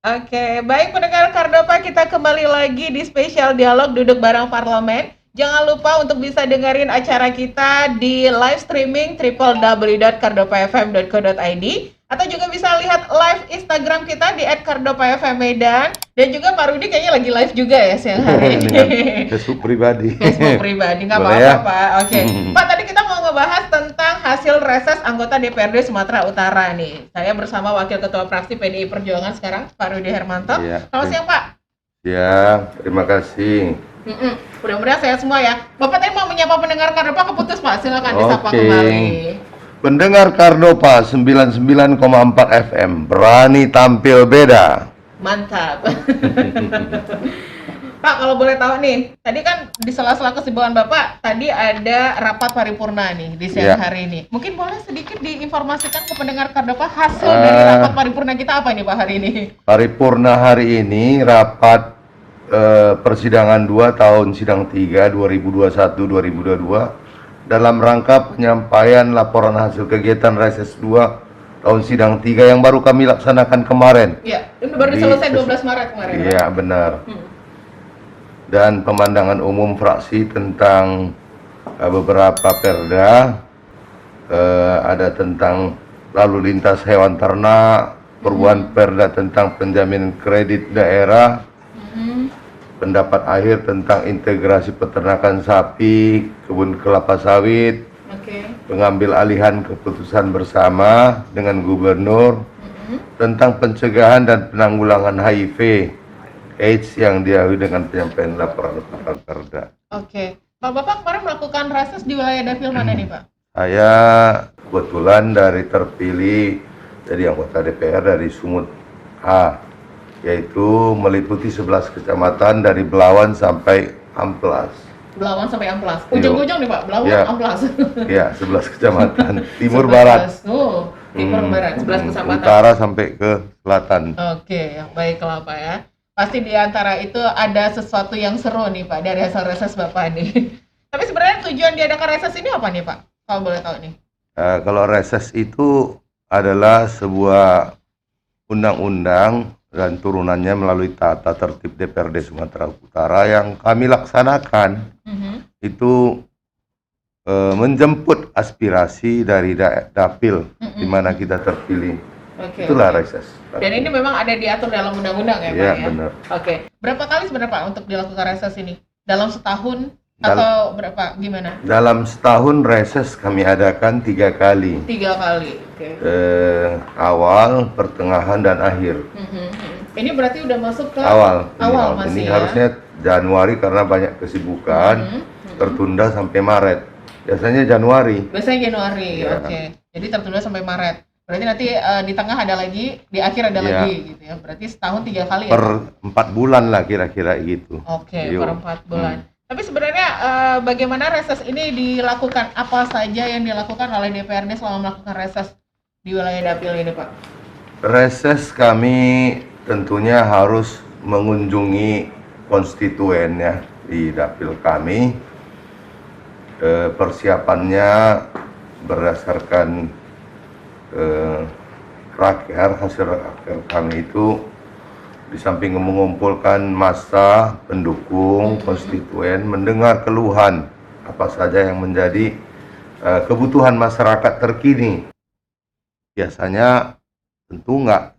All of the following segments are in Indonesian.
Oke, baik pendengar Kardopa, kita kembali lagi di spesial dialog duduk bareng parlemen. Jangan lupa untuk bisa dengerin acara kita di live streaming www.kardopafm.co.id atau juga bisa lihat live Instagram kita di @kardopafmmedan dan juga Pak Rudi kayaknya lagi live juga ya siang hari ini. Dengan Facebook pribadi. Facebook pribadi, nggak Boleh apa-apa ya? Pak. Oke, Pak tadi kita mau ngebahas tentang hasil reses anggota DPRD Sumatera Utara nih. Saya bersama Wakil Ketua Fraksi PDI Perjuangan sekarang, Pak Rudi Hermanto. Iya. Selamat siang Pak. Ya, terima kasih. Mudah-mudahan sehat semua ya. Bapak tadi mau menyapa pendengar Kardopa keputus Pak, silakan disapa Oke. kembali. Pendengar Kardopa 99,4 FM, berani tampil beda. Mantap. Pak, kalau boleh tahu nih, tadi kan di sela-sela kesibukan Bapak, tadi ada rapat paripurna nih di siang Ya. hari ini. Mungkin boleh sedikit diinformasikan ke pendengar Kardopa hasil dari rapat paripurna kita apa nih Pak hari ini? Paripurna hari ini rapat persidangan 2 tahun sidang 3 2021-2022 dalam rangka penyampaian laporan hasil kegiatan reses 2 tahun sidang 3 yang baru kami laksanakan kemarin. Iya, ini baru selesai 12 Maret kemarin. Iya, benar. Dan pemandangan umum fraksi tentang beberapa perda, ada tentang lalu lintas hewan ternak, perubahan perda tentang penjaminan kredit daerah, pendapat akhir tentang integrasi peternakan sapi, kebun kelapa sawit, Oke. pengambil alihan keputusan bersama dengan gubernur tentang pencegahan dan penanggulangan HIV AIDS yang diawali dengan penyampaian laporan perda. Oke. Pak Bapak kemarin melakukan reses di wilayah dapil mana nih Pak? Saya kebetulan terpilih jadi anggota DPR dari Sumut A, yaitu meliputi 11 kecamatan dari Belawan sampai Amplas. Belawan sampai Amplas. Ujung-ujung nih Pak, Belawan Ya. Amplas. Ya, 11 kecamatan. Timur 11. Barat. Oh, timur barat, 11 kecamatan. Utara sampai ke selatan. Oke, yang baiklah Pak ya. Pasti di antara itu ada sesuatu yang seru nih Pak dari hasil reses Bapak nih. Tapi sebenarnya tujuan diadakan reses ini apa nih Pak? Kalau boleh tahu nih. Kalau reses itu adalah sebuah undang-undang dan turunannya melalui tata tertib DPRD Sumatera Utara yang kami laksanakan itu menjemput aspirasi dari dapil di mana kita terpilih. Oke. Itulah reses. Dan ini memang ada diatur dalam undang-undang ya Pak Iya, ya? benar. Oke. Berapa kali sebenarnya Pak untuk dilakukan reses ini? Dalam setahun atau berapa? Gimana? Dalam setahun reses kami adakan 3 kali. 3 kali. Oke. Awal, pertengahan, dan akhir. Ini berarti udah masuk ke Awal masih ini ya? harusnya Januari karena banyak kesibukan, tertunda sampai Maret. Biasanya Januari. Biasanya Januari, Ya. oke. Jadi tertunda sampai Maret. Berarti nanti di tengah ada lagi, di akhir ada Ya. lagi gitu ya. Berarti setahun 3 kali ya? Per 4 bulan lah kira-kira gitu. Oke, Yo. per 4 bulan. Tapi sebenarnya bagaimana reses ini dilakukan? Apa saja yang dilakukan oleh DPRD selama melakukan reses di wilayah dapil ini, Pak? Reses kami tentunya harus mengunjungi konstituen ya di dapil kami. Persiapannya berdasarkan hasil raker kami itu di samping mengumpulkan massa pendukung konstituen, mendengar keluhan apa saja yang menjadi kebutuhan masyarakat terkini. Biasanya tentu nggak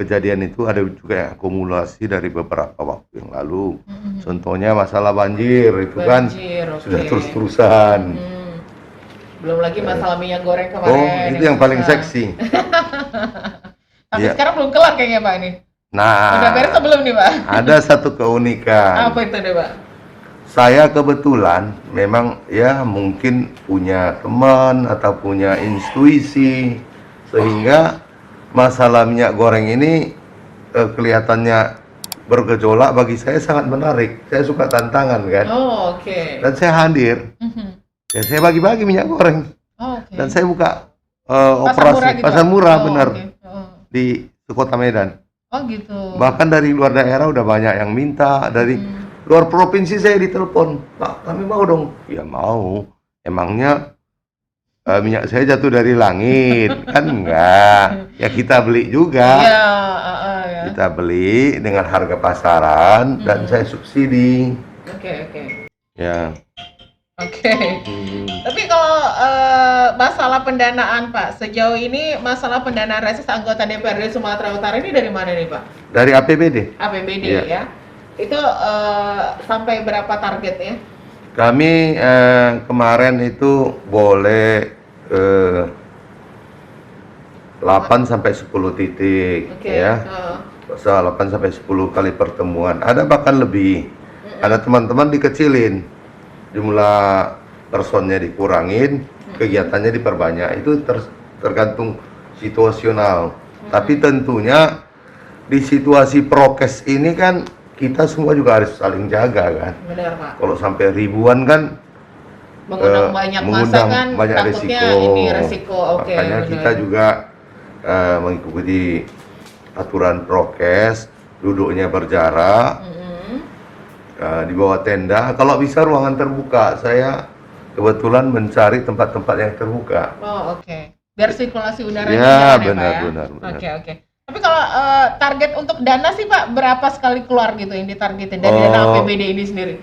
kejadian itu ada juga yang akumulasi dari beberapa waktu yang lalu. Contohnya masalah banjir itu kan sudah oke. terus-terusan. Belum lagi masalah minyak goreng kemarin. Itu yang paling susah. seksi. Tapi Iya. sekarang belum kelar kayaknya Pak ini. Nah, Udah beres atau belum nih Pak? ada satu keunikan. Apa itu deh Pak? Saya kebetulan memang ya mungkin punya teman atau punya intuisi sehingga masalah minyak goreng ini kelihatannya bergejolak, bagi saya sangat menarik. Saya suka tantangan kan. Oh, oke. Dan saya hadir. Ya saya bagi-bagi minyak goreng. Oh, oke. Dan saya buka Pasar murah operasi gitu, pasar Pak? murah Oh, benar oke. Oh. di Kota Medan. Oh gitu. Bahkan dari luar daerah udah banyak yang minta, dari luar provinsi saya ditelepon, Pak kami mau dong. Ya mau, emangnya minyak saya jatuh dari langit? Kan enggak, ya kita beli juga. Iya, ya. Kita beli dengan harga pasaran dan saya subsidi. Oke. Ya. Oke. Tapi kalau masalah pendanaan Pak, sejauh ini masalah pendanaan reses anggota DPRD Sumatera Utara ini dari mana nih Pak? Dari APBD. APBD Iya. ya. Itu sampai berapa targetnya? Kami kemarin itu boleh 8 sampai 10 titik Oke. ya. 8 sampai 10 kali pertemuan. Ada bahkan lebih. Ada teman-teman dikecilin. Jumlah personnya dikurangin, kegiatannya diperbanyak. Itu tergantung situasional. Tapi tentunya di situasi prokes ini kan kita semua juga harus saling jaga kan. Benar Pak. Kalau sampai ribuan kan Mengundang banyak masa kan, banyak takutnya resiko. ini resiko. Oke. Makanya benar. kita juga mengikuti aturan prokes, duduknya berjarak, di bawah tenda. Kalau bisa ruangan terbuka. Saya kebetulan mencari tempat-tempat yang terbuka. Oh, oke. Biar sirkulasi udaranya Ya, jalan benar, ya Pak ya. benar. Oke. Tapi kalau target untuk dana sih Pak, berapa sekali keluar gitu yang ditargetin dari dana APBD ini sendiri?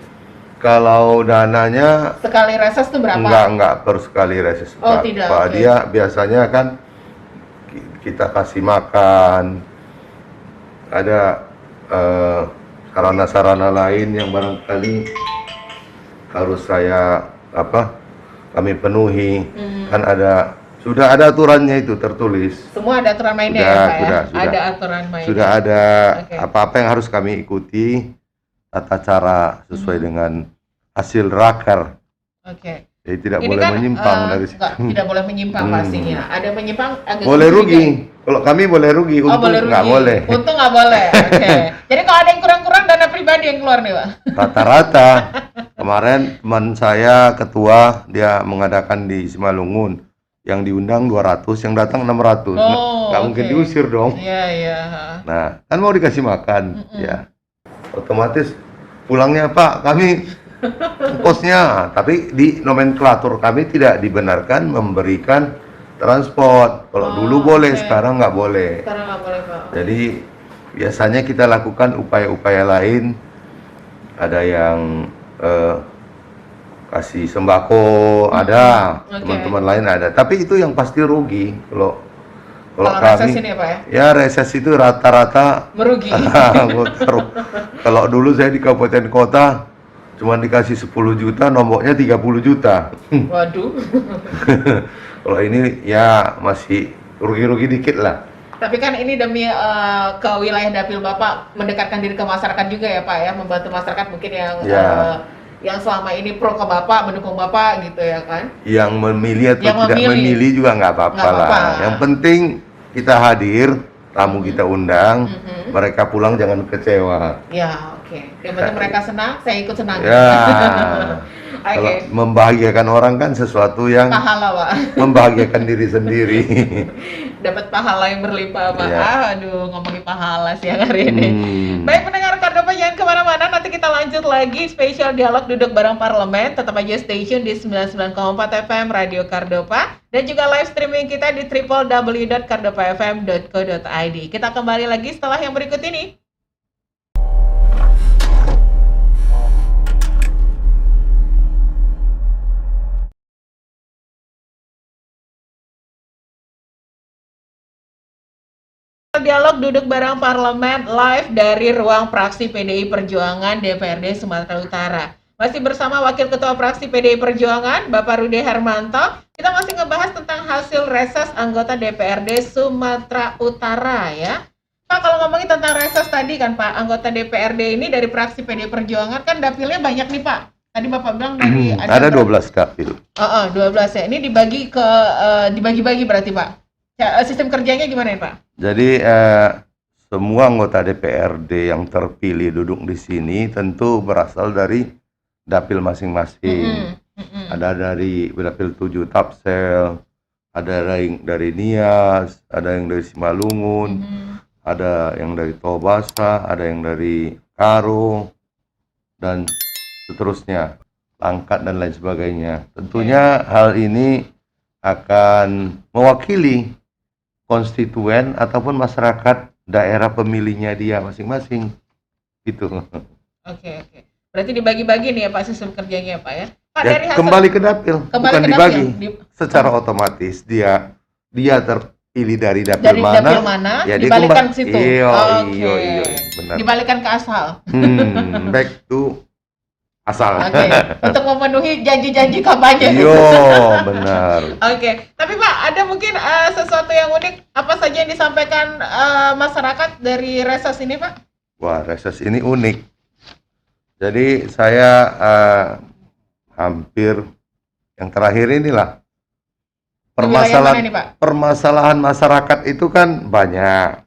Kalau dananya Sekali reses tuh berapa? enggak per sekali reses, Oh, Pak. tidak, Pak, oke. dia biasanya kan kita kasih makan, ada sarana-sarana lain yang barangkali harus kami penuhi. Kan sudah ada aturannya itu tertulis. Semua ada aturan mainnya Sudah, ya Pak ya? sudah. Ada aturan mainnya. Sudah ada Oke. apa-apa yang harus kami ikuti, tata cara sesuai dengan hasil raker. Oke. Jadi tidak Ini boleh kan, menyimpang dari situ. enggak, tidak boleh menyimpang pastinya. Ada menyimpang agak Boleh sulit rugi. juga. Kalau kami boleh rugi, Oh, untung boleh rugi. nggak boleh. Untung nggak boleh. Oke. Jadi kalau ada yang kurang-kurang dana pribadi yang keluar nih Pak. Rata-rata kemarin teman saya ketua dia mengadakan di Simalungun, yang diundang 200, yang datang 600. Nggak mungkin oke. diusir dong. Iya. Nah, kan mau dikasih makan, ya. Otomatis pulangnya Pak, kami ongkosnya. Tapi di nomenklatur kami tidak dibenarkan memberikan transport. Kalau dulu boleh, oke. sekarang nggak boleh. Sekarang nggak boleh Pak. Jadi biasanya kita lakukan upaya-upaya lain. Ada yang kasih sembako, ada Oke. teman-teman lain ada. Tapi itu yang pasti rugi. Kalau reses kami, ini ya Pak ya? ya reses itu rata-rata Merugi. kalau dulu saya di kabupaten kota cuma dikasih 10 juta, nomboknya 30 juta. Waduh. Kalau ini ya masih rugi-rugi dikit lah. Tapi kan ini demi ke wilayah dapil Bapak mendekatkan diri ke masyarakat juga ya Pak ya, membantu masyarakat mungkin yang Ya. Yang selama ini pro ke Bapak, mendukung Bapak gitu ya kan. Yang memilih atau Yang tidak memilih. memilih juga nggak apa-apa Nggak lah. apa-apa. Yang penting kita hadir, tamu kita undang, mereka pulang jangan kecewa. Ya, oke. Yang penting mereka senang, saya ikut senang. Ya, Oke. kalau membahagiakan orang kan sesuatu yang Pahala Pak. membahagiakan diri sendiri. Dapat pahala yang berlimpah Pak. Iya. Aduh, ngomongin pahala siang hari ini. Hmm. Baik pendengar Kardopa, jangan kemana-mana, nanti kita lanjut lagi spesial dialog duduk bareng parlemen. Tetap aja stay tune di 99,4 FM Radio Kardopa, dan juga live streaming kita di www.kardopafm.co.id. Kita kembali lagi setelah yang berikut ini. Dialog duduk bareng parlemen live dari ruang fraksi PDI Perjuangan DPRD Sumatera Utara. Masih bersama Wakil Ketua Fraksi PDI Perjuangan, Bapak Rudy Hermanto. Kita masih ngebahas tentang hasil reses anggota DPRD Sumatera Utara ya. Pak, kalau ngomongin tentang reses tadi kan Pak, anggota DPRD ini dari fraksi PDI Perjuangan kan dapilnya banyak nih Pak. Tadi Bapak bilang dari Ada 12 dapil. 12 ya. Ini dibagi ke dibagi-bagi berarti Pak. Ya, sistem kerjanya gimana ya Pak? Jadi semua anggota DPRD yang terpilih duduk di sini tentu berasal dari dapil masing-masing. Ada dari dapil 7 Tapsel, ada dari Nias, ada yang dari Simalungun, ada yang dari Tobasa, ada yang dari Karo, dan seterusnya, Langkat dan lain sebagainya. Tentunya hal ini akan mewakili konstituen ataupun masyarakat daerah pemilihnya dia masing-masing gitu. Oke, oke. Berarti dibagi-bagi nih ya Pak sistem kerjanya ya Pak ya. Pak Ya dari hasil kembali ke dapil, kembali bukan ke dibagi. dapil. Secara otomatis dia terpilih dari dapil Dari mana, dapil mana ya dia dibalikan ke situ. iyo Oke. iyo iyo benar. Dibalikan ke asal. Back to asal. Oke. Untuk memenuhi janji-janji kampanye. Iyo benar. Oke. Tapi Pak ada mungkin sesuatu yang unik apa saja yang disampaikan masyarakat dari reses ini Pak? Wah, reses ini unik. Jadi saya hampir yang terakhir inilah Di wilayah mana nih Pak? permasalahan masyarakat itu kan banyak.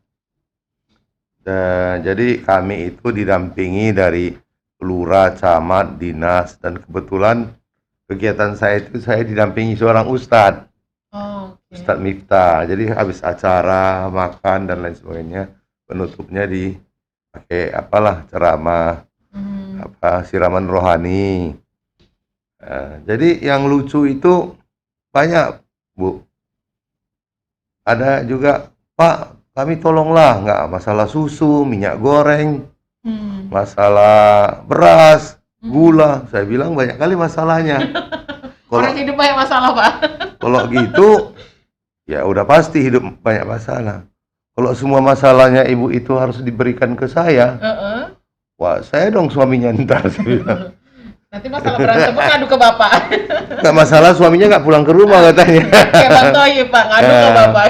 Jadi kami itu didampingi dari lurah, camat, dinas, dan kebetulan kegiatan saya itu saya didampingi seorang ustadz, Oh, oke. Ustadz Miftah. Jadi habis acara makan dan lain sebagainya, penutupnya dipakai apalah ceramah, apa siraman rohani. Jadi yang lucu itu banyak, Bu. Ada juga, Pak, kami tolonglah, nggak masalah susu, minyak goreng, masalah beras, gula. Saya bilang banyak kali masalahnya. Orang hidup banyak masalah Pak. Kalau gitu, ya udah pasti hidup banyak masalah. Kalau semua masalahnya ibu itu harus diberikan ke saya, wah saya dong suaminya ntar. Saya bilang. Nanti masalah berantem ngadu ke Bapak. Nggak masalah, suaminya nggak pulang ke rumah katanya. Kayak Bang Toyib Pak, ngadu ke Bapak.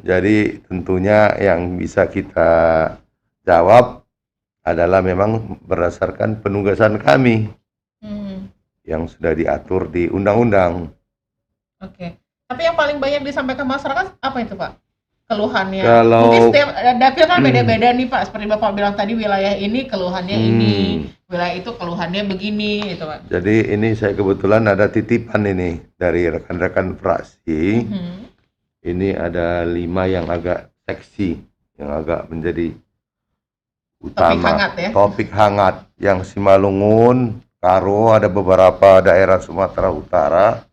Jadi tentunya yang bisa kita jawab adalah memang berdasarkan penugasan kami yang sudah diatur di undang-undang. Oke. Tapi yang paling banyak disampaikan masyarakat apa itu Pak? Keluhannya. Kalau Mungkin setiap dapil kan beda-beda nih Pak. Seperti Bapak bilang tadi wilayah ini keluhannya ini, wilayah itu keluhannya begini gitu Pak. Jadi ini saya kebetulan ada titipan ini dari rekan-rekan fraksi. Ini ada 5 yang agak seksi, yang agak menjadi utama. Topik hangat ya. Topik hangat yang Simalungun, Karo, ada beberapa daerah Sumatera Utara.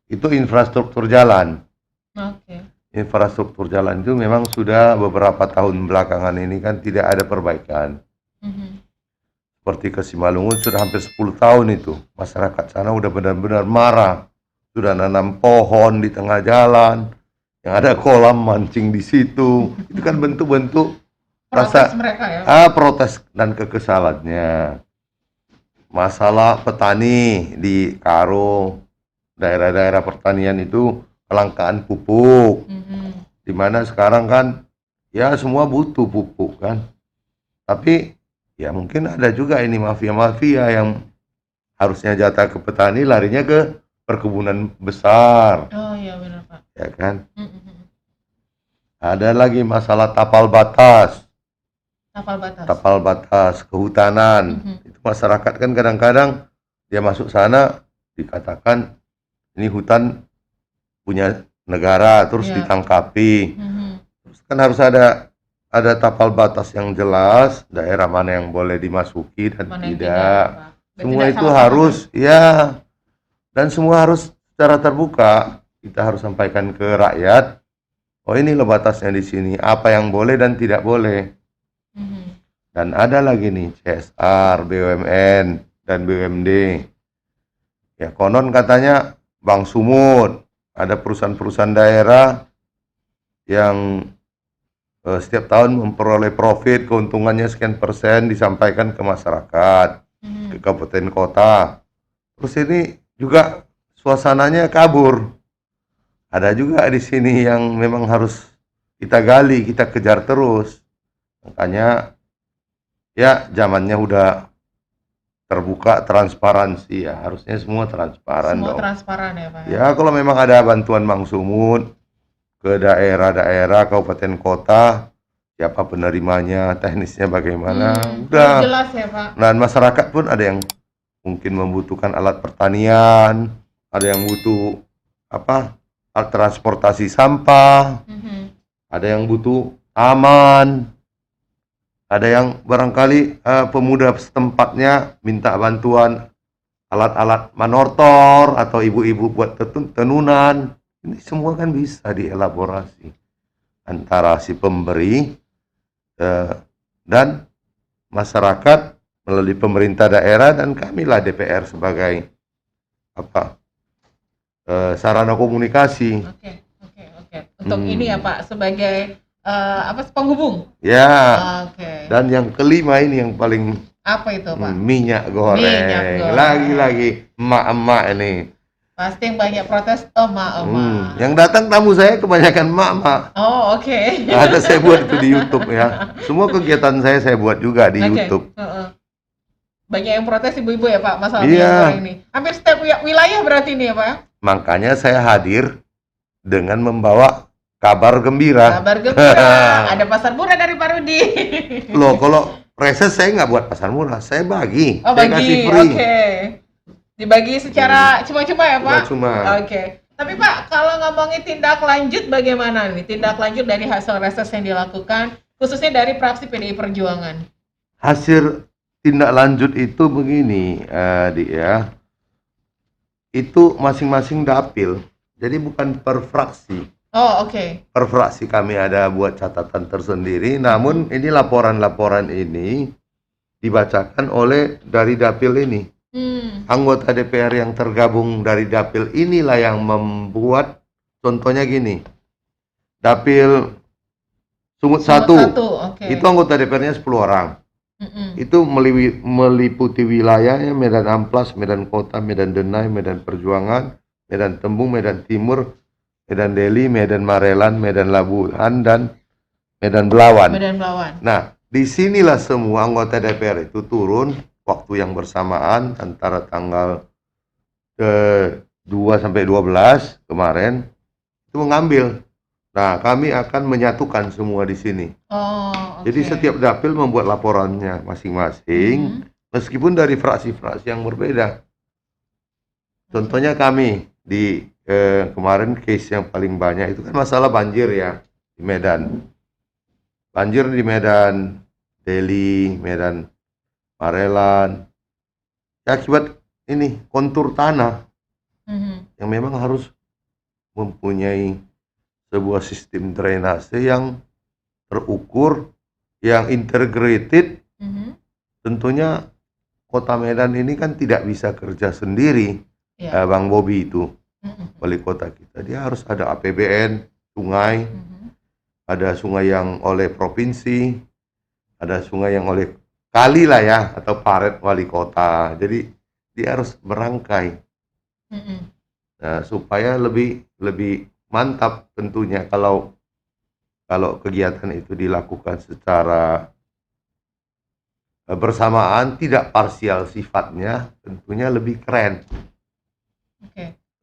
Itu infrastruktur jalan. Oke. Infrastruktur jalan itu memang sudah beberapa tahun belakangan ini kan tidak ada perbaikan. Seperti ke Simalungun sudah hampir 10 tahun itu. Masyarakat sana udah benar-benar marah. Sudah nanam pohon di tengah jalan. Yang ada kolam mancing di situ. Itu kan bentuk-bentuk Protes mereka ya. Protes dan kekesalannya. Masalah petani di Karo, daerah-daerah pertanian itu kelangkaan pupuk. Dimana sekarang kan ya semua butuh pupuk kan. Tapi ya mungkin ada juga ini mafia-mafia yang harusnya jatah ke petani larinya ke perkebunan besar. Oh iya benar Pak. Ya kan. Ada lagi masalah tapal batas. Tapal batas kehutanan. Itu masyarakat kan kadang-kadang dia masuk sana dikatakan ini hutan punya negara terus ditangkapi. Terus kan harus ada tapal batas yang jelas, daerah mana yang boleh dimasuki dan tidak. Semua itu harus ya, dan semua harus secara terbuka. Kita harus sampaikan ke rakyat. Oh ini loh batasnya di sini, apa yang boleh dan tidak boleh. Dan ada lagi nih CSR, BUMN dan BUMD. Ya konon katanya Bang Sumut, ada perusahaan-perusahaan daerah yang setiap tahun memperoleh profit, keuntungannya sekian persen disampaikan ke masyarakat, ke kabupaten kota. Terus ini juga suasananya kabur. Ada juga di sini yang memang harus kita gali, kita kejar terus. Makanya ya zamannya udah terbuka, transparansi ya, harusnya semua transparan Semua dong. transparan ya Pak. Ya kalau memang ada bantuan Bang Sumut ke daerah-daerah, kabupaten kota, siapa penerimanya, teknisnya bagaimana, udah. Jelas ya Pak. Dan masyarakat pun ada yang mungkin membutuhkan alat pertanian, ada yang butuh apa, alat transportasi sampah, ada yang butuh taman. Ada yang barangkali pemuda setempatnya minta bantuan alat-alat manortor atau ibu-ibu buat tenunan. Ini semua kan bisa dielaborasi. antara si pemberi dan masyarakat melalui pemerintah daerah dan kamilah DPR sebagai sarana komunikasi. Oke. Untuk ini ya Pak, sebagai penghubung. Ya. Oke. Dan yang kelima ini yang paling apa itu Pak? Minyak goreng. Minyak goreng. Lagi-lagi emak-emak ini. Pasti yang banyak protes emak-emak. Yang datang tamu saya kebanyakan emak-emak. Oh, oke. Ada saya buat itu di YouTube ya. Semua kegiatan saya buat juga di YouTube. Banyak yang protes ibu-ibu ya Pak masalah minyak goreng ini. Hampir setiap wilayah berarti ini ya Pak? Makanya saya hadir dengan membawa kabar gembira. Kabar gembira. Ada pasar murah dari Pak Rudi. Loh, kalau reses saya nggak buat pasar murah, saya bagi. Oh, saya bagi. kasih free. Oke. Dibagi secara cuma-cuma ya Pak? Cuma. Oke. Tapi Pak, kalau ngomongin tindak lanjut bagaimana nih? Tindak lanjut dari hasil reses yang dilakukan, khususnya dari fraksi PDI Perjuangan. Hasil tindak lanjut itu begini, ya. Itu masing-masing dapil. Jadi bukan per fraksi. Oh, oke. Per fraksi kami ada buat catatan tersendiri, namun ini laporan-laporan ini dibacakan oleh dari dapil ini. Anggota DPR yang tergabung dari dapil inilah yang membuat, contohnya gini, dapil Sumut 1, okay. Itu anggota DPR-nya 10 orang. Itu meliputi wilayahnya Medan Amplas, Medan Kota, Medan Denai, Medan Perjuangan, Medan Tembung, Medan Timur, Medan Deli, Medan Marelan, Medan Labuhan, dan Medan Belawan. Nah, disinilah semua anggota DPR itu turun waktu yang bersamaan antara tanggal 2 sampai 12 kemarin itu mengambil. Nah, kami akan menyatukan semua di sini. Jadi setiap dapil membuat laporannya masing-masing, meskipun dari fraksi-fraksi yang berbeda. Contohnya kami di kemarin case yang paling banyak itu kan masalah banjir ya di Medan. Banjir di Medan, Deli, Medan Marelan, ya, akibat ini kontur tanah yang memang harus mempunyai sebuah sistem drainase yang terukur, yang integrated. Tentunya Kota Medan ini kan tidak bisa kerja sendiri, Bang Bobi itu, wali kota kita. Dia harus ada APBN, sungai, ada sungai yang oleh provinsi, ada sungai yang oleh kali lah ya, atau paret wali kota. Jadi dia harus merangkai, nah, supaya lebih mantap tentunya kalau kegiatan itu dilakukan secara bersamaan, tidak parsial sifatnya, tentunya lebih keren.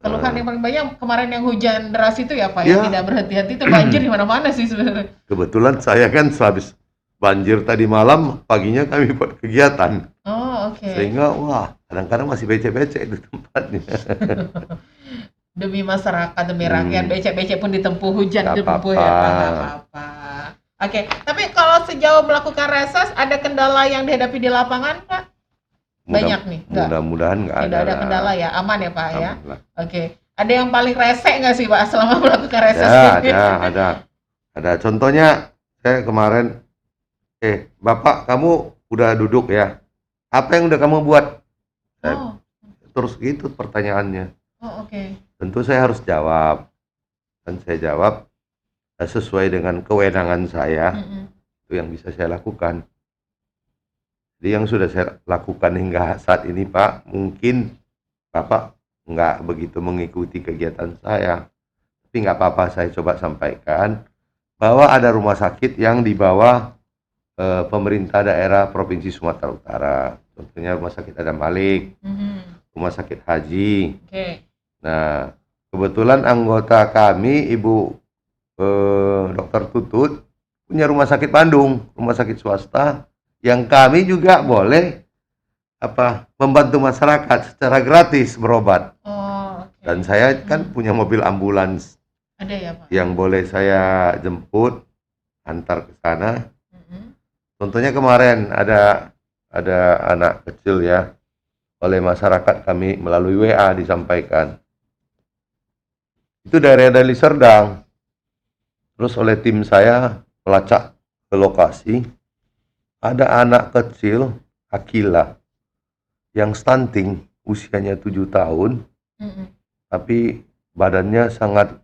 Keluhan yang paling banyak kemarin yang hujan deras itu ya Pak, yang tidak berhenti-henti itu banjir di mana-mana sih sebenarnya. Kebetulan saya kan sehabis banjir tadi malam, paginya kami buat kegiatan. Sehingga wah, kadang-kadang masih becek-becek di tempatnya. Demi masyarakat, demi rakyat, becek-becek pun ditempuh, hujan ditempuh ya Pak, nggak apa-apa. Tapi kalau sejauh melakukan reses, ada kendala yang dihadapi di lapangan Pak? Banyak nih? Mudah-mudahan nggak ada. Tidak ada kendala ya, aman ya Pak ya? Ada yang paling resek nggak sih Pak selama melakukan reses? Ada. Contohnya, saya kemarin, Bapak, kamu udah duduk ya? Apa yang udah kamu buat? Terus gitu pertanyaannya. Tentu saya harus jawab. Dan saya jawab sesuai dengan kewenangan saya. Itu yang bisa saya lakukan. Jadi yang sudah saya lakukan hingga saat ini Pak, mungkin Bapak nggak begitu mengikuti kegiatan saya. Tapi nggak apa-apa, saya coba sampaikan bahwa ada rumah sakit yang di bawah pemerintah daerah Provinsi Sumatera Utara. Contohnya Rumah Sakit Adam Malik, Rumah Sakit Haji. Nah, kebetulan anggota kami, Ibu Dr. Tutut, punya rumah sakit Bandung, rumah sakit swasta, yang kami juga boleh membantu masyarakat secara gratis berobat. Dan saya kan punya mobil ambulans. Ada ya Pak? Yang boleh saya jemput, antar ke sana. Contohnya kemarin ada anak kecil ya, oleh masyarakat kami melalui WA disampaikan. Itu daerah Deli Serdang. Terus oleh tim saya melacak ke lokasi, ada anak kecil, Akila, yang stunting, usianya 7 tahun, Mm-mm. tapi badannya sangat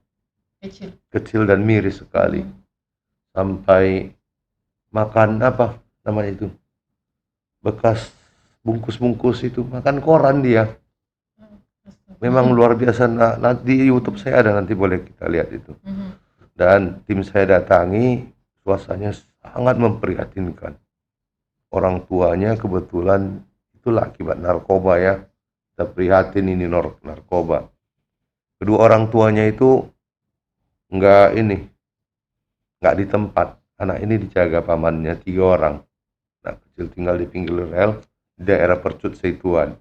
Kecil. kecil dan miris sekali. Mm. Sampai makan apa namanya itu? Bekas bungkus-bungkus itu, makan koran dia. Memang luar biasa. Nah, di YouTube saya ada, nanti boleh kita lihat itu. Mhm. Dan tim saya datangi, suasananya sangat memprihatinkan. Orang tuanya kebetulan itulah akibat narkoba ya. Kita prihatin ini narkoba. Kedua orang tuanya itu nggak di tempat. Anak ini dijaga pamannya 3 orang. Anak kecil tinggal di pinggir rel di daerah Percut Seituan.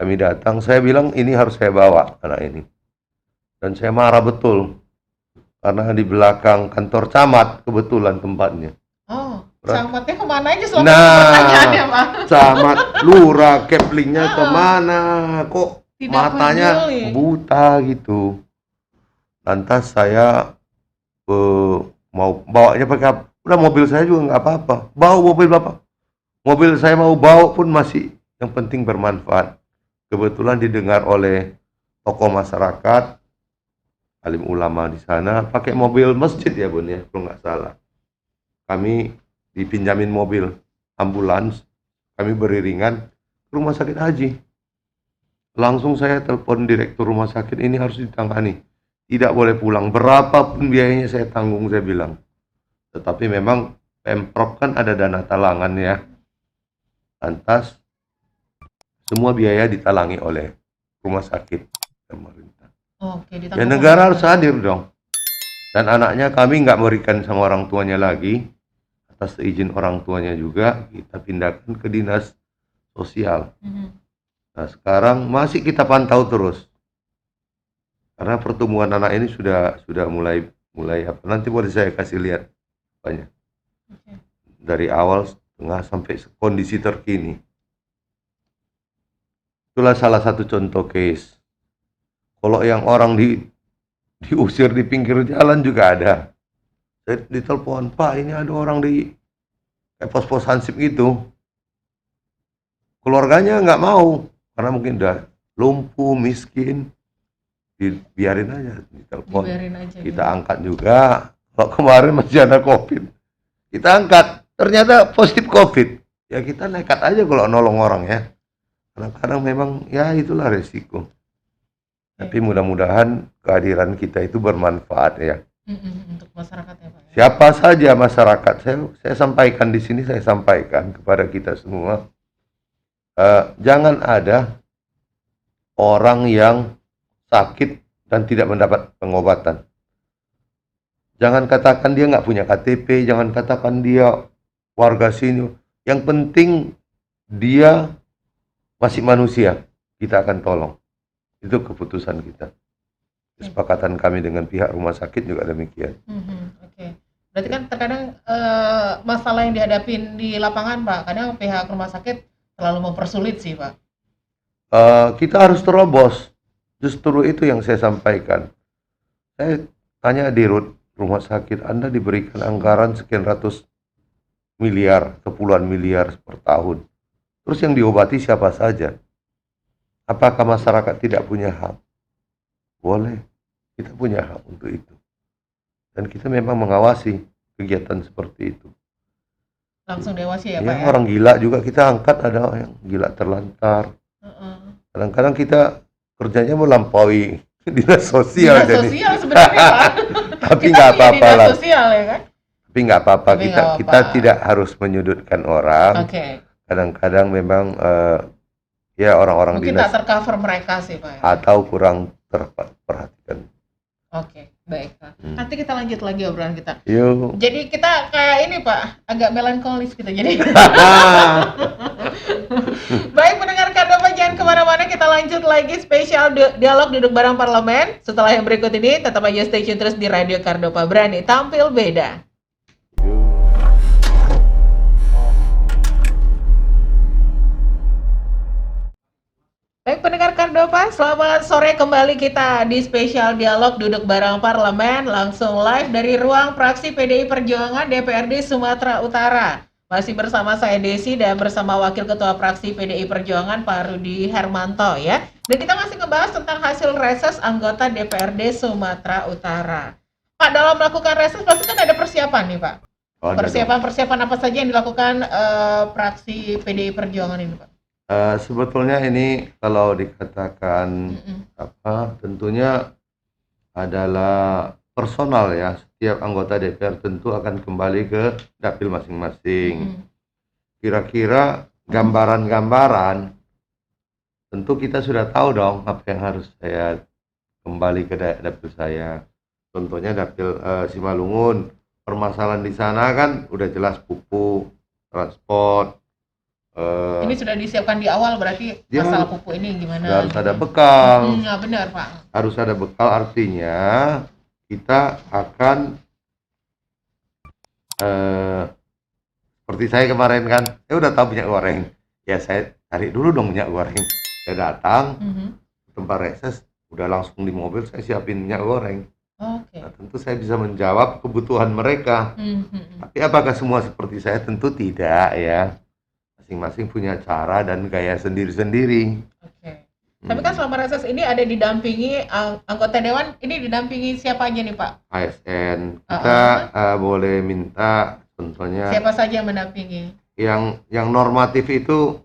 Kami datang, saya bilang ini harus saya bawa anak ini. Dan saya marah betul. Karena di belakang kantor camat kebetulan tempatnya. Oh, Berat. camatnya kemana aja selama Nah, pertanyaannya, Pak? Camat, lurah, keplingnya kemana? Kok Tidak matanya peduli. buta gitu. Lantas saya mau bawanya pakai apa? Udah, mobil saya juga nggak apa-apa. Bawa mobil Bapak. Mobil saya mau bawa pun masih, yang penting bermanfaat. Kebetulan didengar oleh tokoh masyarakat, alim ulama di sana, pakai mobil masjid ya Bun ya, kalau nggak salah. Kami dipinjamin mobil ambulans, kami beriringan ke rumah sakit haji. Langsung saya telepon direktur rumah sakit, ini harus ditangani. Tidak boleh pulang, berapapun biayanya saya tanggung, saya bilang. Tetapi memang Pemprov kan ada dana talangan ya. Lantas semua biaya ditalangi oleh rumah sakit pemerintah. Oke, Ya negara harus hadir dong. Dan anaknya kami nggak berikan sama orang tuanya lagi. Atas izin orang tuanya juga kita pindahkan ke dinas sosial. Mhm. Nah sekarang masih kita pantau terus. Karena pertumbuhan anak ini sudah mulai apa? Nanti boleh saya kasih lihat banyak. Oke. Dari awal setengah sampai kondisi terkini. Itulah salah satu contoh case. Kalau yang orang diusir di pinggir jalan juga ada. Saya ditelepon, Pak ini ada orang di pos-pos Hansip gitu. Keluarganya nggak mau, karena mungkin udah lumpuh, miskin. Dibiarin aja, ditelepon. Dibiarin aja. Kita angkat juga. Kalau kemarin masih ada COVID, kita angkat. Ternyata positif COVID. Ya kita nekat aja kalau nolong orang ya. Kadang-kadang memang ya itulah resiko. Tapi mudah-mudahan kehadiran kita itu bermanfaat ya. Untuk masyarakat ya Pak. Siapa saja masyarakat, saya sampaikan di sini, saya sampaikan kepada kita semua. Jangan ada orang yang sakit dan tidak mendapat pengobatan. Jangan katakan dia nggak punya KTP, jangan katakan dia warga sini. Yang penting dia masih manusia, kita akan tolong. Itu keputusan kita. Kesepakatan kami dengan pihak rumah sakit juga demikian. Oke. Berarti kan terkadang masalah yang dihadapin di lapangan Pak, kadang pihak rumah sakit terlalu mempersulit sih Pak. Kita harus terobos. Justru itu yang saya sampaikan. Saya tanya di rumah sakit, Anda diberikan anggaran sekian ratus miliar, puluhan miliar per tahun. Terus yang diobati siapa saja? Apakah masyarakat tidak punya hak? Boleh, kita punya hak untuk itu. Dan kita memang mengawasi kegiatan seperti itu. Langsung dewasa ya Pak ya? Orang gila juga kita angkat, ada yang gila terlantar. Kadang-kadang kita kerjanya melampaui dinas sosial. Dinas sosial sebenarnya Pak. Tapi nggak apa-apa lah. Sosial ya kan? Tapi nggak apa-apa, kita tidak harus menyudutkan orang. Oke. Kadang-kadang memang ya orang-orang mungkin dinas tak tercover mereka sih Pak ya? Atau kurang terperhatikan. Oke, baik Pak. Nanti kita lanjut lagi obrolan kita. Yuk. Jadi kita kayak ini Pak, agak melankolis gitu jadi. Baik pendengar Kardopa, jangan kemana-mana, kita lanjut lagi spesial dialog duduk bareng parlemen. Setelah yang berikut ini tetap aja stay tune terus di Radio Kardopa, berani tampil beda. Baik pendengar Kardopa, selamat sore kembali kita di spesial dialog duduk bareng parlemen langsung live dari ruang fraksi PDI Perjuangan DPRD Sumatera Utara. Masih bersama saya Desi dan bersama Wakil Ketua Fraksi PDI Perjuangan Pak Rudi Hermanto ya. Dan kita masih ngebahas tentang hasil reses anggota DPRD Sumatera Utara. Pak, dalam melakukan reses pasti kan ada persiapan nih Pak. Oh, ada dong. Persiapan-persiapan apa saja yang dilakukan fraksi PDI Perjuangan ini Pak? Sebetulnya ini kalau dikatakan tentunya adalah personal ya. Setiap anggota DPR tentu akan kembali ke dapil masing-masing. Kira-kira gambaran-gambaran tentu kita sudah tahu dong apa yang harus saya kembali ke dapil saya. Contohnya dapil Simalungun. Permasalahan di sana kan udah jelas pupuk, transport. Ini sudah disiapkan di awal berarti Ya, masalah pupuk ini gimana? harus ada bekal. Nah, benar Pak. Harus ada bekal, artinya kita akan seperti saya kemarin kan, udah tahu minyak goreng, ya saya cari dulu dong minyak goreng. Saya datang ke tempat reses, udah langsung di mobil saya siapin minyak goreng. Oke. Nah, tentu saya bisa menjawab kebutuhan mereka. Tapi apakah semua seperti saya? Tentu tidak ya. Masing-masing punya cara dan gaya sendiri-sendiri. Oke. Tapi kan selama reses ini ada didampingi anggota dewan, ini didampingi siapa aja nih Pak? ASN kita boleh minta contohnya Siapa saja yang mendampingi? yang normatif itu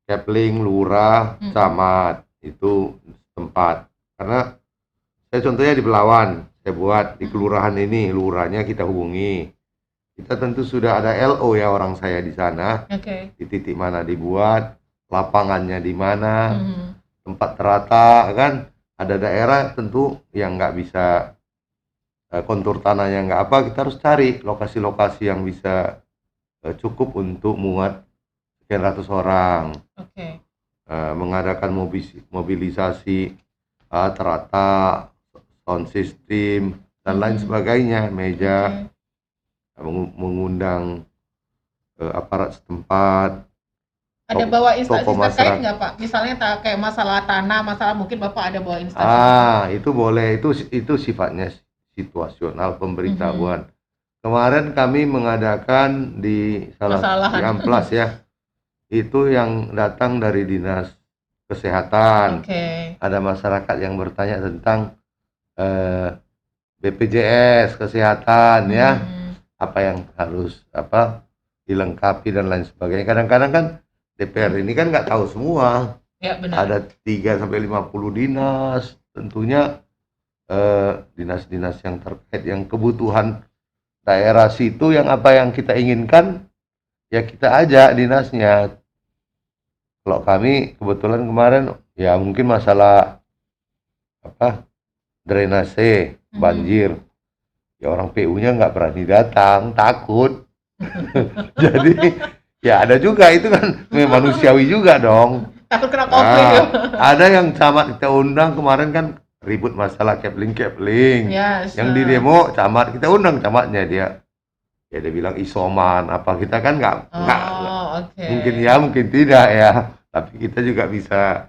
Kepling, lurah, camat itu tempat. Karena saya contohnya di Belawan, saya buat di kelurahan ini, lurahnya kita hubungi. Kita tentu sudah ada LO ya orang saya di sana. Oke. Di titik mana dibuat, lapangannya di mana, tempat terata kan. Ada daerah tentu yang nggak bisa kontur tanahnya nggak apa, kita harus cari lokasi-lokasi yang bisa cukup untuk muat sekian ratus orang. Oke. Mengadakan mobilisasi terata, sound system dan lain sebagainya, meja. Mengundang aparat setempat. Ada bawa instansi tokoh terkait masyarakat. nggak Pak? Misalnya kayak masalah tanah, masalah mungkin Bapak ada bawa instansi. Itu boleh, itu sifatnya situasional pemberitahuan. Kemarin kami mengadakan di di Amplas ya. Itu yang datang dari Dinas Kesehatan. Oke. Ada masyarakat yang bertanya tentang BPJS kesehatan ya. Apa yang harus dilengkapi dan lain sebagainya. Kadang-kadang kan DPR ini kan nggak tahu semua. Ya, benar. Ada 3-50 dinas. Tentunya dinas-dinas yang terkait yang kebutuhan daerah situ yang apa yang kita inginkan ya kita ajak dinasnya. Kalau kami kebetulan kemarin ya mungkin masalah drainase, banjir. Ya orang PU-nya nggak berani datang, takut. Jadi ya ada juga itu kan manusiawi juga dong. Takut kena konflik ya. Ada yang camat kita undang kemarin kan ribut masalah Kepling. Yes. Yang di demo camat kita undang camatnya dia bilang isoman apa kita kan nggak mungkin ya mungkin tidak ya. Tapi kita juga bisa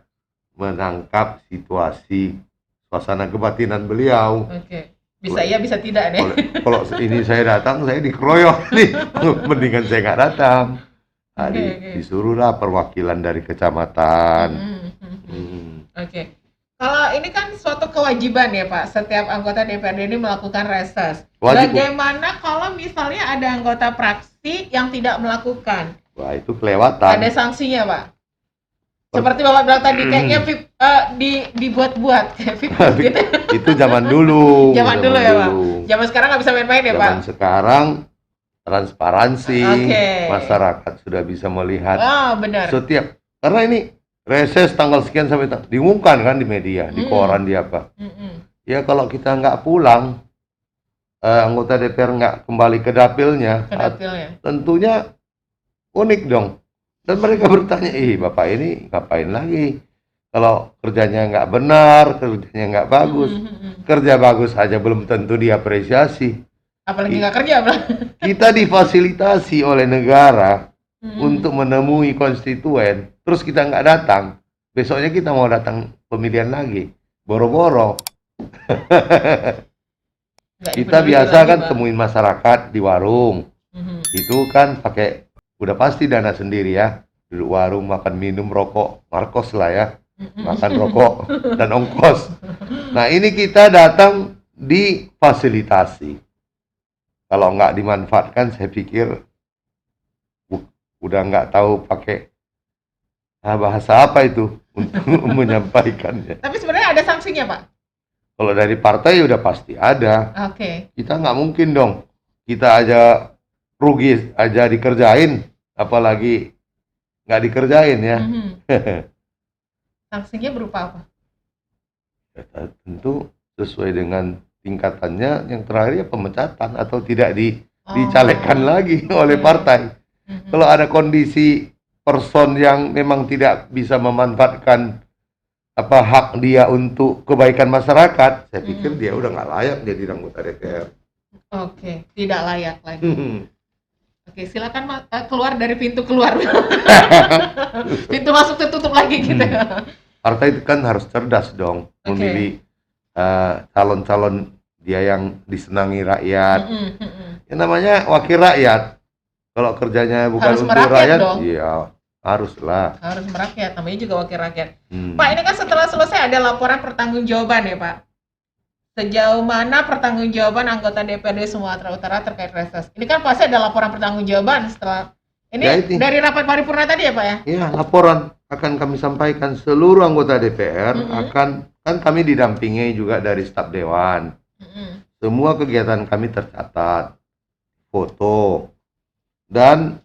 menangkap situasi suasana kebatinan beliau. Oke. Bisa iya, bisa tidak nih. Kalau ini saya datang, saya dikeroyok nih. Mendingan saya nggak datang. Disuruhlah perwakilan dari kecamatan. Oke. Kalau ini kan suatu kewajiban ya Pak, setiap anggota DPRD ini melakukan reses. Bagaimana kalau misalnya ada anggota fraksi yang tidak melakukan? Wah, itu kelewatan. Ada sanksinya Pak? Seperti Bapak bilang tadi, kayaknya dibuat-buat kayak gitu. Itu zaman dulu. Zaman dulu ya Pak. Zaman sekarang nggak bisa main-main ya Pak. Zaman sekarang transparansi, masyarakat sudah bisa melihat. Benar. Setiap karena ini reses tanggal sekian sampai diumumkan kan di media, di koran di apa. Ya kalau kita nggak pulang, anggota DPR nggak kembali ke dapilnya, tentunya unik dong. Dan mereka bertanya, Bapak ini ngapain lagi? Kalau kerjanya nggak benar, kerjanya nggak bagus. Kerja bagus aja belum tentu diapresiasi. Apalagi nggak kerja, Bang. Kita difasilitasi oleh negara untuk menemui konstituen, terus kita nggak datang. besoknya kita mau datang pemilihan lagi, boro-boro. Nggak Kita dipenuhi biasa lagi, kan Pak. temuin masyarakat di warung, Mhm. itu kan pakai udah pasti dana sendiri ya, duduk warung makan minum rokok, markos lah ya, Mhm. makan rokok dan ongkos. Nah ini kita datang difasilitasi. Kalau nggak dimanfaatkan, saya pikir udah nggak tahu pakai bahasa apa itu untuk menyampaikannya. Tapi sebenarnya ada sanksinya, Pak? Kalau dari partai udah pasti ada. Oke. Kita nggak mungkin dong. Kita aja rugi aja dikerjain, apalagi nggak dikerjain ya. Mhm. Sanksinya berupa apa? Tentu sesuai dengan tingkatannya. Yang terakhir ya pemecatan atau tidak Oh. dicalegkan lagi oleh Oke. partai. Mhm. Kalau ada kondisi person yang memang tidak bisa memanfaatkan apa hak dia untuk kebaikan masyarakat, saya pikir dia udah nggak layak jadi anggota DPR. Oke, tidak layak lagi. Oke, silakan keluar dari pintu keluar. Pintu masuk tertutup lagi gitu. Partai itu kan harus cerdas dong, Oke. memilih calon-calon dia yang disenangi rakyat. Yang namanya wakil rakyat. Kalau kerjanya bukan Harus untuk merakyat rakyat, dong. iya haruslah. Harus merakyat, namanya juga wakil rakyat. Pak, ini kan setelah selesai ada laporan pertanggungjawaban ya, Pak. Sejauh mana pertanggungjawaban anggota DPRD Sumatera Utara terkait reses? Ini kan pasti ada laporan pertanggungjawaban setelah ini Ya, itu. dari rapat paripurna tadi ya, Pak ya? Iya, laporan akan kami sampaikan seluruh anggota DPR kan kami didampingi juga dari staf dewan. Semua kegiatan kami tercatat, foto, dan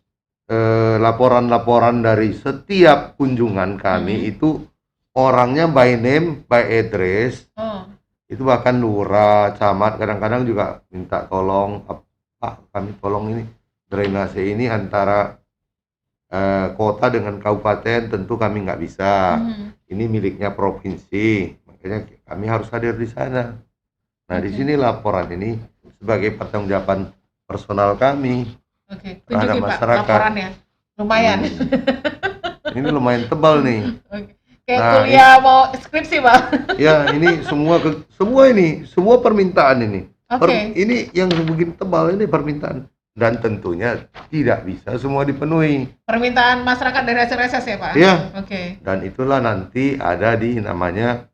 laporan-laporan dari setiap kunjungan kami itu orangnya by name, by address. Itu bahkan lurah, camat kadang-kadang juga minta tolong, Pak kami tolong ini drainase ini antara kota dengan kabupaten, tentu kami nggak bisa. Ini miliknya provinsi, makanya kami harus hadir di sana. Nah di sini laporan ini sebagai pertanggungjawaban personal kami. Oke, terhadap tunjukin Pak masyarakat. laporannya. Lumayan. Ini lumayan tebal nih. Oke. Kayak Nah, kuliah mau skripsi, Pak. Ya, ini semua permintaan ini. Oke. Ini yang begini tebal ini permintaan, dan tentunya tidak bisa semua dipenuhi. Permintaan masyarakat dari hasil reses ya, Pak? Iya. Oke. Dan itulah nanti ada di namanya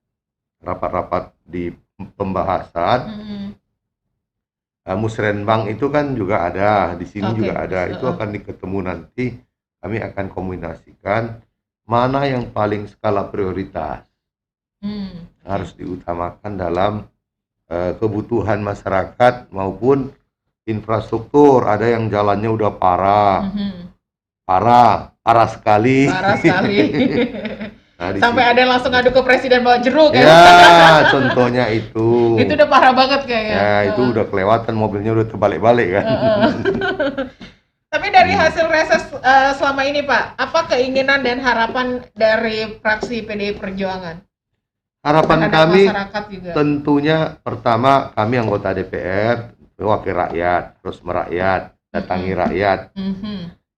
rapat-rapat di pembahasan. Musrenbang itu kan juga ada, di sini juga ada. Itu akan diketemu nanti. Kami akan kombinasikan mana yang paling skala prioritas harus diutamakan dalam kebutuhan masyarakat maupun infrastruktur. Ada yang jalannya udah parah sekali. Parah sekali. Nah, sampai ada yang langsung ngadu ke presiden bawa jeruk ya. Contohnya itu. Itu udah parah banget kayaknya. Ya, itu udah kelewatan, mobilnya udah terbalik-balik kan. Tapi dari hasil reses selama ini, Pak, apa keinginan dan harapan dari fraksi PDI Perjuangan? Harapan terhadap kami masyarakat juga. Tentunya pertama kami anggota DPR, wakil rakyat, terus merakyat, datangi rakyat.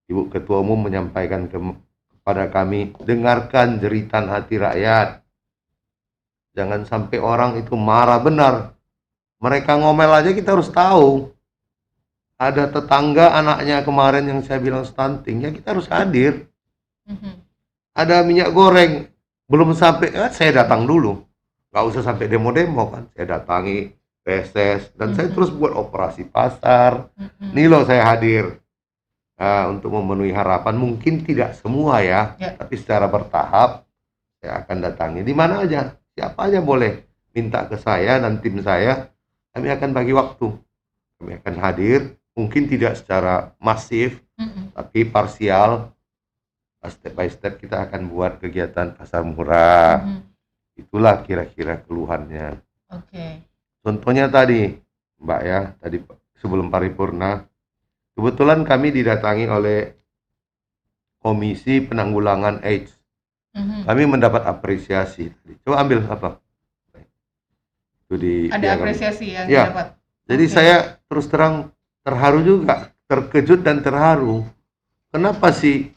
Ibu Ketua Umum menyampaikan kepada kami, dengarkan jeritan hati rakyat. Jangan sampai orang itu marah benar. Mereka ngomel aja kita harus tahu. Ada tetangga anaknya kemarin yang saya bilang stunting, ya kita harus hadir. Ada minyak goreng, belum sampai, saya datang dulu. Nggak usah sampai demo-demo kan. Saya datangi reses, dan saya terus buat operasi pasar. Nih loh saya hadir. Untuk memenuhi harapan, mungkin tidak semua ya, tapi secara bertahap saya akan datangi di mana aja, siapa aja boleh minta ke saya dan tim saya, kami akan bagi waktu, kami akan hadir, mungkin tidak secara masif, tapi parsial, step by step kita akan buat kegiatan pasar murah. Itulah kira-kira keluhannya. Contohnya tadi, Mbak ya, tadi sebelum paripurna, kebetulan kami didatangi oleh Komisi Penanggulangan AIDS. Kami mendapat apresiasi. Coba ambil apa? Itu ada apresiasi yang ya, didapat. Jadi saya terus terang terharu juga, terkejut dan terharu. Kenapa sih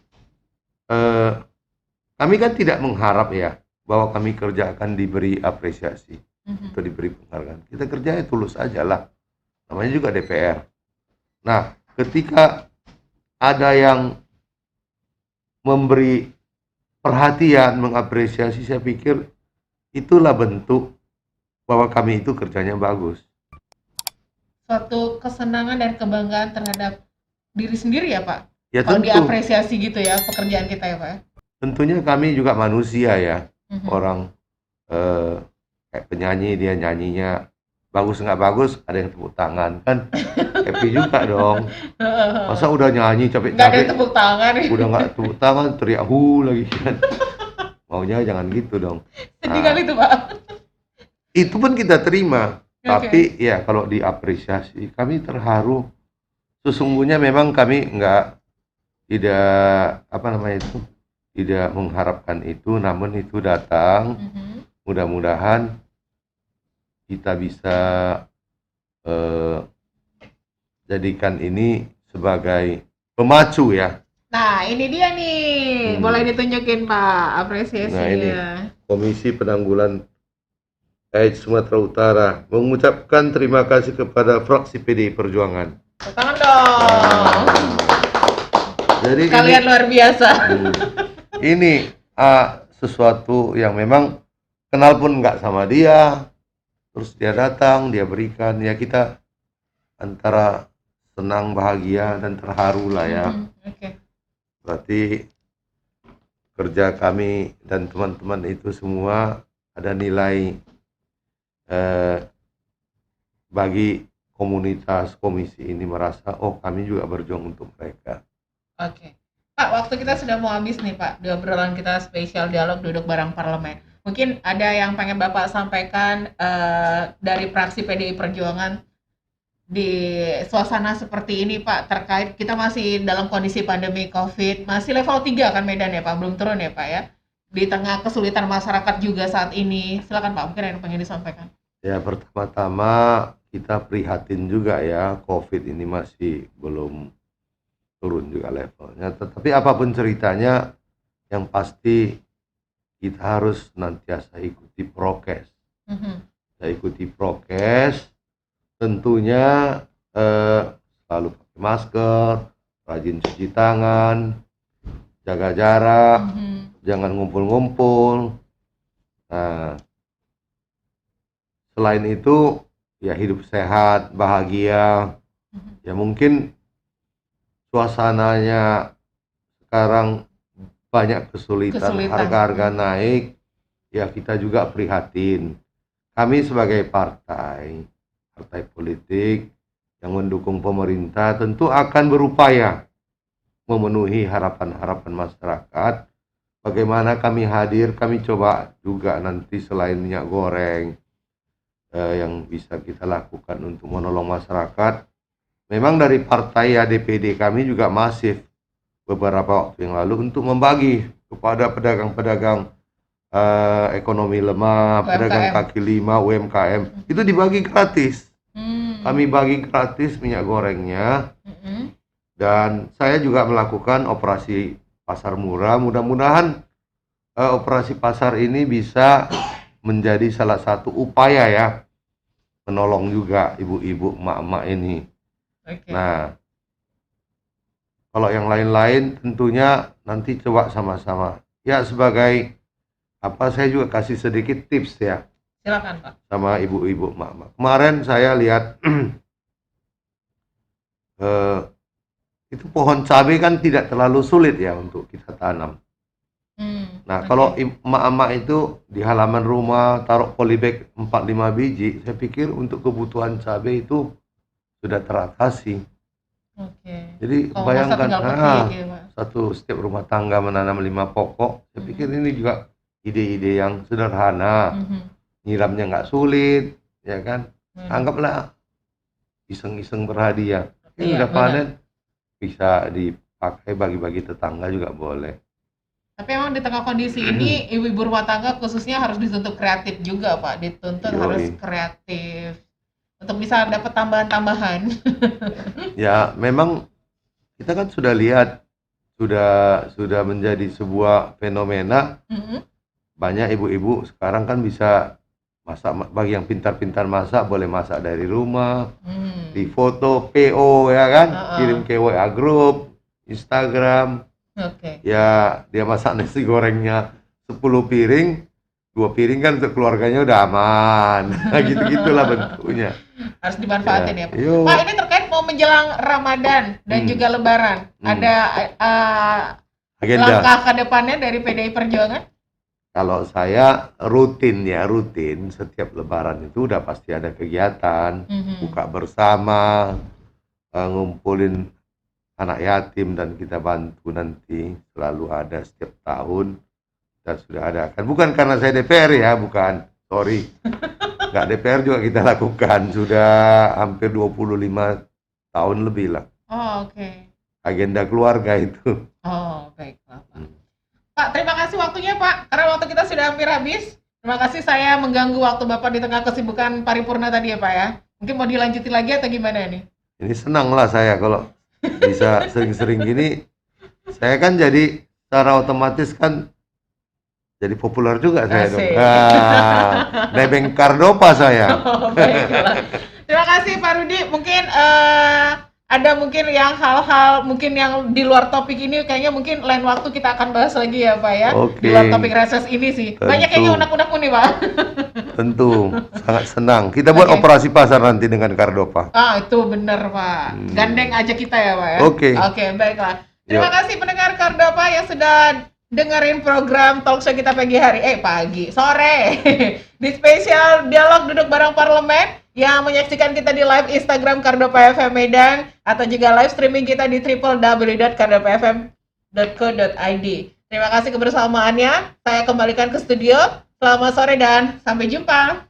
kami kan tidak mengharap ya bahwa kami kerja akan diberi apresiasi Mhm. atau diberi penghargaan. Kita kerjanya tulus aja lah. Namanya juga DPR. Nah, ketika ada yang memberi perhatian, mengapresiasi, saya pikir itulah bentuk bahwa kami itu kerjanya bagus. Suatu kesenangan dan kebanggaan terhadap diri sendiri ya Pak? Ya Kalau tentu, diapresiasi gitu ya pekerjaan kita ya Pak ya? tentunya kami juga manusia ya. Mhm. Orang kayak penyanyi, dia nyanyinya bagus nggak bagus, ada yang tepuk tangan kan, happy juga dong. Masa udah nyanyi Nggak ada yang capek-capek, tepuk tangan. udah nggak tepuk tangan, teriak hu lagi kan. Maunya jangan gitu dong. Sedih Nah, kali itu Pak. itu pun kita terima. Oke. Tapi ya kalau diapresiasi, kami terharu. Sesungguhnya memang kami tidak apa namanya itu, tidak mengharapkan itu, namun itu datang. Mhm. Mudah-mudahan kita bisa jadikan ini sebagai pemacu ya. Nah, ini dia nih. Boleh ditunjukin Pak Nah, ini apresiasinya. Komisi Penanggulan AIDS Sumatera Utara mengucapkan terima kasih kepada fraksi PDI Perjuangan. Tepuk tangan dong. Jadi Kalian luar biasa. ini sesuatu yang memang kenal pun nggak sama dia, terus dia datang, dia berikan, ya kita antara senang, bahagia, dan terharu lah ya. Oke. Berarti kerja kami dan teman-teman itu semua ada nilai bagi komunitas komisi ini, merasa oh kami juga berjuang untuk mereka. Oke. Pak, waktu kita sudah mau habis nih Pak. Di obrolan kita spesial dialog duduk bareng parlemen. Mungkin ada yang pengen Bapak sampaikan dari fraksi PDI Perjuangan di suasana seperti ini Pak, terkait kita masih dalam kondisi pandemi COVID, masih level 3 kan Medan ya Pak, belum turun ya Pak ya. Di tengah kesulitan masyarakat juga saat ini. Silakan Pak, mungkin ada yang pengen disampaikan. Ya, pertama-tama kita prihatin juga ya, COVID ini masih belum turun juga levelnya. Tetapi apapun ceritanya, yang pasti kita harus senantiasa ikuti prokes. Kita ikuti prokes, tentunya selalu pakai masker, rajin cuci tangan, jaga jarak, jangan ngumpul-ngumpul. Nah, selain itu ya hidup sehat, bahagia. Ya mungkin suasananya sekarang banyak kesulitan. Harga-harga naik, ya kita juga prihatin. Kami sebagai partai politik yang mendukung pemerintah tentu akan berupaya memenuhi harapan-harapan masyarakat. Bagaimana kami hadir, kami coba juga nanti selain minyak goreng yang bisa kita lakukan untuk menolong masyarakat. Memang dari partai ya DPD kami juga masif beberapa waktu yang lalu untuk membagi kepada pedagang-pedagang ekonomi lemah, UMKM. pedagang kaki lima, UMKM, itu dibagi gratis. Kami bagi gratis minyak gorengnya. Dan saya juga melakukan operasi pasar murah. Mudah-mudahan operasi pasar ini bisa menjadi salah satu upaya ya menolong juga ibu-ibu, emak-emak ini. Okay. Nah, kalau yang lain-lain tentunya nanti coba sama-sama. Ya sebagai apa, saya juga kasih sedikit tips ya. Silakan Pak. Sama ibu-ibu, emak-emak. Kemarin saya lihat itu pohon cabai kan tidak terlalu sulit ya untuk kita tanam. Nah, kalau emak-emak itu di halaman rumah taruh polybag 4-5 biji, saya pikir untuk kebutuhan cabai itu sudah teratasi. Jadi bayangkan setiap rumah tangga menanam 5 pokok. Saya pikir ini juga ide-ide yang sederhana. Nyiramnya nggak sulit, ya kan? Anggaplah iseng-iseng berhadiah. Ini udah panen, bisa dipakai bagi-bagi tetangga juga boleh. Tapi emang di tengah kondisi ini ibu-ibu rumah tangga khususnya harus dituntut kreatif juga Pak, dituntut harus kreatif untuk bisa dapat tambahan-tambahan. Ya memang kita kan sudah lihat sudah menjadi sebuah fenomena. Banyak ibu-ibu sekarang kan bisa masak, bagi yang pintar-pintar masak boleh masak dari rumah, di foto PO ya kan, kirim ke WA group, Instagram. Ya dia masak nasi gorengnya 10 piring, 2 piring kan untuk keluarganya udah aman. Gitu-gitulah bentuknya. Harus dimanfaatin ya, Pak. Yuk. Pak, ini terkait mau menjelang Ramadan dan juga Lebaran. Ada agenda langkah ke depannya dari PDI Perjuangan? Kalau saya rutin setiap Lebaran itu udah pasti ada kegiatan, buka bersama, ngumpulin anak yatim dan kita bantu nanti, selalu ada setiap tahun. Dan sudah ada kan, bukan karena saya DPR ya, bukan, sorry. Nggak DPR juga kita lakukan, sudah hampir 25 tahun lebih lah. Oh, oke. Agenda keluarga itu. Oh, baiklah, Pak. Pak, terima kasih waktunya, Pak. Karena waktu kita sudah hampir habis. Terima kasih saya mengganggu waktu Bapak di tengah kesibukan paripurna tadi ya, Pak ya. Mungkin mau dilanjutin lagi atau gimana nih? Ini senang lah saya kalau bisa sering-sering gini. Saya kan jadi secara otomatis kan jadi populer juga saya dong. Nebeng Kardopa saya. Oh, baiklah. Terima kasih Pak Rudi. Mungkin ada mungkin yang hal-hal mungkin yang di luar topik ini kayaknya mungkin lain waktu kita akan bahas lagi ya Pak ya. Di luar topik reses ini sih. Tentu. Banyak kayaknya unek-unek nih Pak. Tentu, sangat senang. Kita buat operasi pasar nanti dengan Kardopa. Itu benar Pak. Gandeng aja kita ya Pak ya. Oke, baiklah. Terima kasih pendengar Kardopa yang sudah dengerin program talkshow kita sore di spesial dialog duduk bareng parlemen, yang menyaksikan kita di live Instagram Kardopa FM Medan atau juga live streaming kita di www.kardopafm.co.id. Terima kasih kebersamaannya. Saya kembalikan ke studio. Selamat sore dan sampai jumpa.